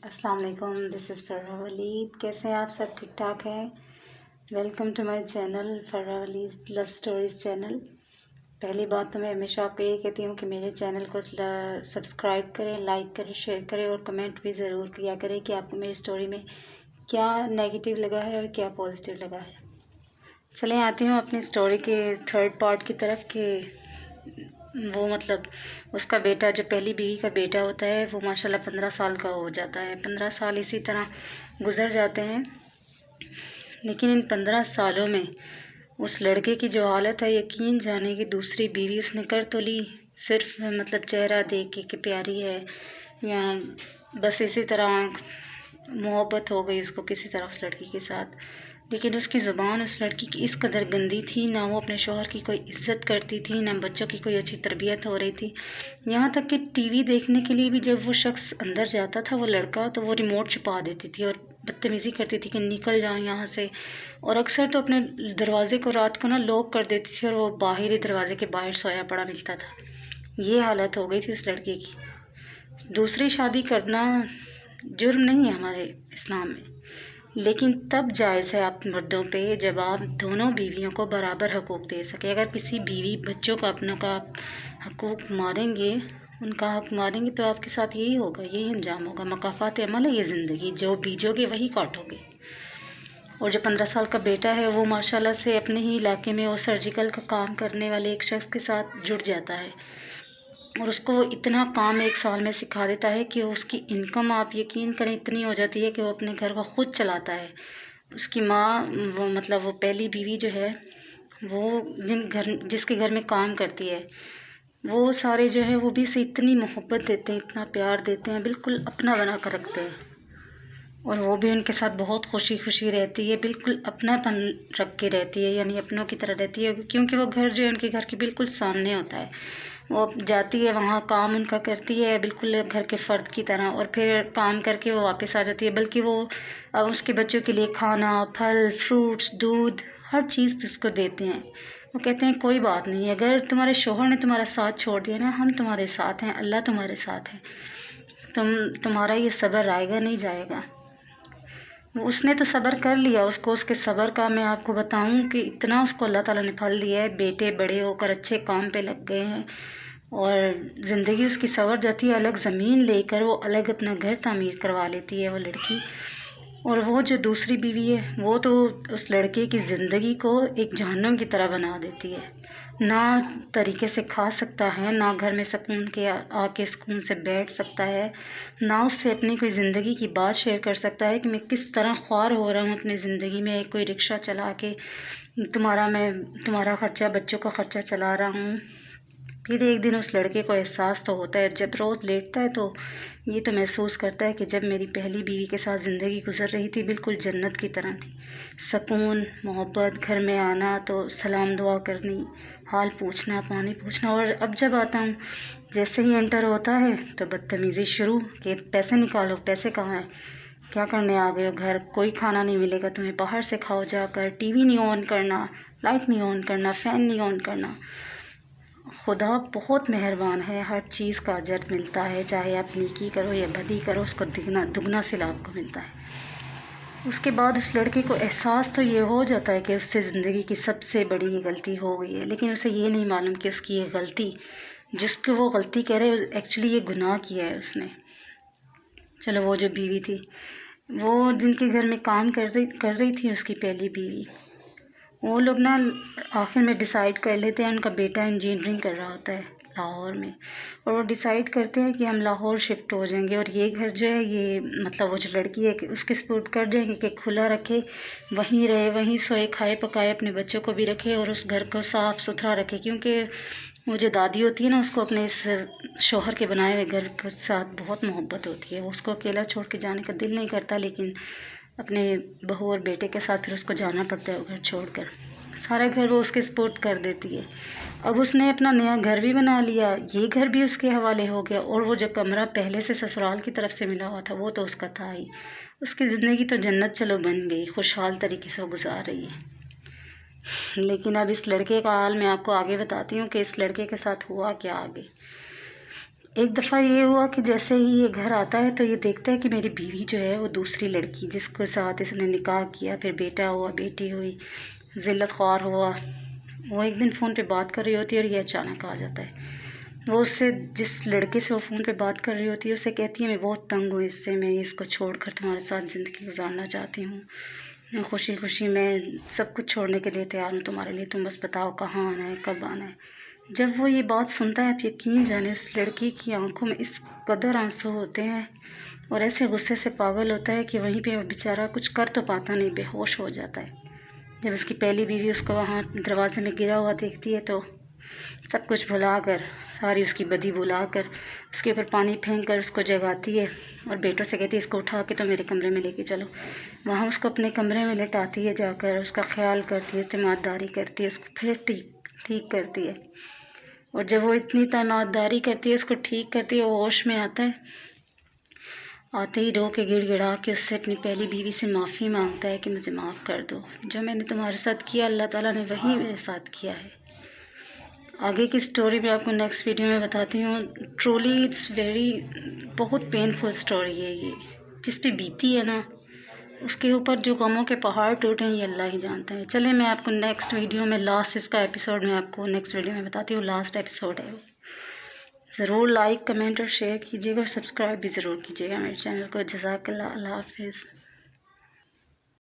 السلام علیکم، دس از فرح ولید۔ کیسے ہیں آپ سب؟ ٹھیک ٹھاک ہیں؟ Welcome to my channel Farah Walid love stories channel. پہلی بات تو میں ہمیشہ آپ کو یہ کہتی ہوں کہ میرے چینل کو سبسکرائب کریں، لائک کریں، شیئر کریں اور کمنٹ بھی ضرور کیا کریں کہ آپ کو میری اسٹوری میں کیا نیگیٹیو لگا ہے اور کیا پازیٹیو لگا ہے۔ چلیں آتی ہوں اپنی اسٹوری کے تھرڈ پارٹ کی طرف کہ وہ اس کا بیٹا، جو پہلی بیوی کا بیٹا ہوتا ہے، وہ ماشاءاللہ 15 سال کا ہو جاتا ہے۔ 15 سال اسی طرح گزر جاتے ہیں، لیکن ان 15 سالوں میں اس لڑکے کی جو حالت ہے، یقین جانے کی دوسری بیوی اس نے کر تو لی، صرف چہرہ دیکھ کے کہ پیاری ہے، یا بس اسی طرح محبت ہو گئی اس کو کسی طرح اس لڑکی کے ساتھ، لیکن اس کی زبان اس لڑکی کی اس قدر گندی تھی، نہ وہ اپنے شوہر کی کوئی عزت کرتی تھی، نہ بچوں کی کوئی اچھی تربیت ہو رہی تھی۔ یہاں تک کہ ٹی وی دیکھنے کے لیے بھی جب وہ شخص اندر جاتا تھا، وہ لڑکا، تو وہ ریموٹ چھپا دیتی تھی اور بدتمیزی کرتی تھی کہ نکل جاؤ یہاں سے، اور اکثر تو اپنے دروازے کو رات کو لاک کر دیتی تھی اور وہ باہر ہی دروازے کے باہر سویا پڑا ملتا تھا۔ یہ حالت ہو گئی تھی اس لڑکے کی۔ دوسری شادی کرنا جرم نہیں ہے ہمارے اسلام میں، لیکن تب جائز ہے آپ مردوں پہ جب آپ دونوں بیویوں کو برابر حقوق دے سکیں۔ اگر کسی بیوی بچوں کا اپنوں کا حقوق ماریں گے، ان کا حق ماریں گے، تو آپ کے ساتھ یہی ہوگا، یہی انجام ہوگا۔ مکافات عمل ہے یہ زندگی، جو بیجو گے وہی کاٹو گے۔ اور جو 15 سال کا بیٹا ہے، وہ ماشاءاللہ سے اپنے ہی علاقے میں وہ سرجیکل کا کام کرنے والے ایک شخص کے ساتھ جڑ جاتا ہے، اور اس کو وہ کام 1 سال میں سکھا دیتا ہے کہ اس کی انکم، آپ یقین کریں، اتنی ہو جاتی ہے کہ وہ اپنے گھر کو خود چلاتا ہے۔ اس کی ماں، وہ پہلی بیوی جو ہے، وہ جس کے گھر میں کام کرتی ہے، وہ سارے جو ہے وہ بھی اسے اتنی محبت دیتے ہیں، اتنا پیار دیتے ہیں، بالکل اپنا بنا کر رکھتے ہیں، اور وہ بھی ان کے ساتھ بہت خوشی رہتی ہے، بالکل اپنا پن رکھ کے رہتی ہے، یعنی اپنوں کی طرح رہتی ہے، کیونکہ وہ گھر جو ہے ان کے گھر کے بالکل سامنے ہوتا ہے۔ وہ جاتی ہے وہاں، کام ان کا کرتی ہے بالکل گھر کے فرد کی طرح، اور پھر کام کر کے وہ واپس آ جاتی ہے، بلکہ وہ اس کے بچوں کے لیے کھانا، پھل، فروٹس، دودھ، ہر چیز اس کو دیتے ہیں۔ وہ کہتے ہیں کوئی بات نہیں، اگر تمہارے شوہر نے تمہارا ساتھ چھوڑ دیا نا، ہم تمہارے ساتھ ہیں، اللہ تمہارے ساتھ ہے، تمہارا یہ صبر آئے گا نہیں جائے گا۔ اس نے تو صبر کر لیا، اس کے صبر کا میں آپ کو بتاؤں کہ اتنا اس کو اللہ تعالیٰ نے پھل دیا ہے، بیٹے بڑے ہو کر اچھے کام پہ لگ گئے ہیں، اور زندگی اس کی سنور جاتی ہے، الگ زمین لے کر وہ الگ اپنا گھر تعمیر کروا لیتی ہے وہ لڑکی۔ اور وہ جو دوسری بیوی ہے، وہ تو اس لڑکے کی زندگی کو ایک جہنم کی طرح بنا دیتی ہے، نہ طریقے سے کھا سکتا ہے، نہ گھر میں سکون کے آ کے سکون سے بیٹھ سکتا ہے، نہ اس سے اپنی کوئی زندگی کی بات شیئر کر سکتا ہے کہ میں کس طرح خوار ہو رہا ہوں اپنی زندگی میں، کوئی رکشہ چلا کے تمہارا خرچہ، بچوں کا خرچہ چلا رہا ہوں۔ پھر ایک دن اس لڑکے کو احساس تو ہوتا ہے، جب روز لیٹتا ہے تو یہ تو محسوس کرتا ہے کہ جب میری پہلی بیوی کے ساتھ زندگی گزر رہی تھی، بالکل جنت کی طرح تھی، سکون، محبت، گھر میں آنا تو سلام دعا کرنی، حال پوچھنا، پانی پوچھنا، اور اب جب آتا ہوں، جیسے ہی انٹر ہوتا ہے تو بدتمیزی شروع کہ پیسے نکالو، پیسے کہاں ہیں، کیا کرنے آ گئے ہو گھر، کوئی کھانا نہیں ملے گا تمہیں، باہر سے کھاؤ جا کر، ٹی وی نہیں آن کرنا، لائٹ نہیں آن کرنا، فین نہیں آن کرنا۔ خدا بہت مہربان ہے، ہر چیز کا اجر ملتا ہے، چاہے آپ نیکی کرو یا بدی کرو، اس کو دگنا صلہ آپ کو ملتا ہے۔ اس کے بعد اس لڑکے کو احساس تو یہ ہو جاتا ہے کہ اس سے زندگی کی سب سے بڑی یہ غلطی ہو گئی ہے، لیکن اسے یہ نہیں معلوم کہ اس کی یہ غلطی، جس کو وہ غلطی کہہ رہے، ایکچولی یہ گناہ کیا ہے اس نے۔ چلو، وہ جو بیوی تھی، وہ جن کے گھر میں کام کر رہی تھی، اس کی پہلی بیوی، وہ لوگ آخر میں ڈیسائیڈ کر لیتے ہیں، ان کا بیٹا انجینئرنگ کر رہا ہوتا ہے لاہور میں، اور وہ ڈیسائیڈ کرتے ہیں کہ ہم لاہور شفٹ ہو جائیں گے، اور یہ گھر جو ہے، یہ وہ جو لڑکی ہے کہ اس کے سپرد کر جائیں گے کہ کھلا رکھے، وہیں رہے، وہیں سوئے کھائے پکائے، اپنے بچوں کو بھی رکھے اور اس گھر کو صاف ستھرا رکھے، کیونکہ وہ جو دادی ہوتی ہے نا، اس کو اپنے اس شوہر کے بنائے ہوئے گھر کے ساتھ بہت محبت ہوتی ہے، اس کو اکیلا چھوڑ کے جانے کا دل نہیں کرتا، لیکن اپنے بہو اور بیٹے کے ساتھ پھر اس کو جانا پڑتا ہے وہ گھر چھوڑ کر، سارا گھر وہ اس کے سپورٹ کر دیتی ہے۔ اب اس نے اپنا نیا گھر بھی بنا لیا، یہ گھر بھی اس کے حوالے ہو گیا، اور وہ جو کمرہ پہلے سے سسرال کی طرف سے ملا ہوا تھا، وہ تو اس کا تھا ہی۔ اس کی زندگی تو جنت چلو بن گئی، خوشحال طریقے سے وہ گزار رہی ہے۔ لیکن اب اس لڑکے کا حال میں آپ کو آگے بتاتی ہوں کہ اس لڑکے کے ساتھ ہوا کیا آگے۔ ایک دفعہ یہ ہوا کہ جیسے ہی یہ گھر آتا ہے تو یہ دیکھتا ہے کہ میری بیوی جو ہے وہ دوسری لڑکی جس کے ساتھ اس نے نکاح کیا، پھر بیٹا ہوا، بیٹی ہوئی، ذلت خوار ہوا، وہ ایک دن فون پہ بات کر رہی ہوتی ہے اور یہ اچانک آ جاتا ہے۔ وہ اس سے، جس لڑکے سے وہ فون پہ بات کر رہی ہوتی ہے، اسے کہتی ہے میں بہت تنگ ہوں اس سے، میں اس کو چھوڑ کر تمہارے ساتھ زندگی گزارنا چاہتی ہوں، میں خوشی خوشی میں سب کچھ چھوڑنے کے لیے تیار ہوں تمہارے لیے، تم بس بتاؤ کہاں آنا ہے، کب آنا ہے۔ جب وہ یہ بات سنتا ہے، آپ یقین جانیں اس لڑکی کی آنکھوں میں اس قدر آنسو ہوتے ہیں اور ایسے غصے سے پاگل ہوتا ہے کہ وہیں پہ وہ بیچارہ کچھ کر تو پاتا نہیں، بے ہوش ہو جاتا ہے۔ جب اس کی پہلی بیوی اس کو وہاں دروازے میں گرا ہوا دیکھتی ہے تو سب کچھ بھلا کر، ساری اس کی بدی بھلا کر، اس کے اوپر پانی پھینک کر اس کو جگاتی ہے اور بیٹوں سے کہتی ہے اس کو اٹھا کے تو میرے کمرے میں لے کے چلو۔ وہاں اس کو اپنے کمرے میں لٹاتی ہے، جا کر اس کا خیال کرتی ہے، اعتماد داری کرتی ہے، اس کو پھر ٹھیک کرتی ہے۔ اور جب وہ اتنی اعتماد داری کرتی ہے، اس کو ٹھیک کرتی ہے، وہ ہوش میں آتا ہے، آتے ہی رو کے گڑ گڑا کے اس سے اپنی پہلی بیوی سے معافی مانگتا ہے کہ مجھے معاف کر دو، جو میں نے تمہارے ساتھ کیا اللہ تعالیٰ نے وہی میرے ساتھ کیا ہے۔ آگے کی سٹوری میں آپ کو نیکسٹ ویڈیو میں بتاتی ہوں۔ ٹرولی اٹس ویری، بہت پینفل سٹوری ہے یہ، جس پہ بیتی ہے نا، اس کے اوپر جو غموں کے پہاڑ ٹوٹے ہیں یہ اللہ ہی جانتا ہے۔ چلیں میں آپ کو نیکسٹ ویڈیو میں، لاسٹ اس کا ایپیسوڈ میں آپ کو نیکسٹ ویڈیو میں بتاتی ہوں، لاسٹ ایپیسوڈ ہے وہ۔ ضرور لائک، کمنٹ اور شیئر کیجیے گا اور سبسکرائب بھی ضرور کیجیے گا میرے چینل کو۔ جزاک اللہ، اللہ حافظ۔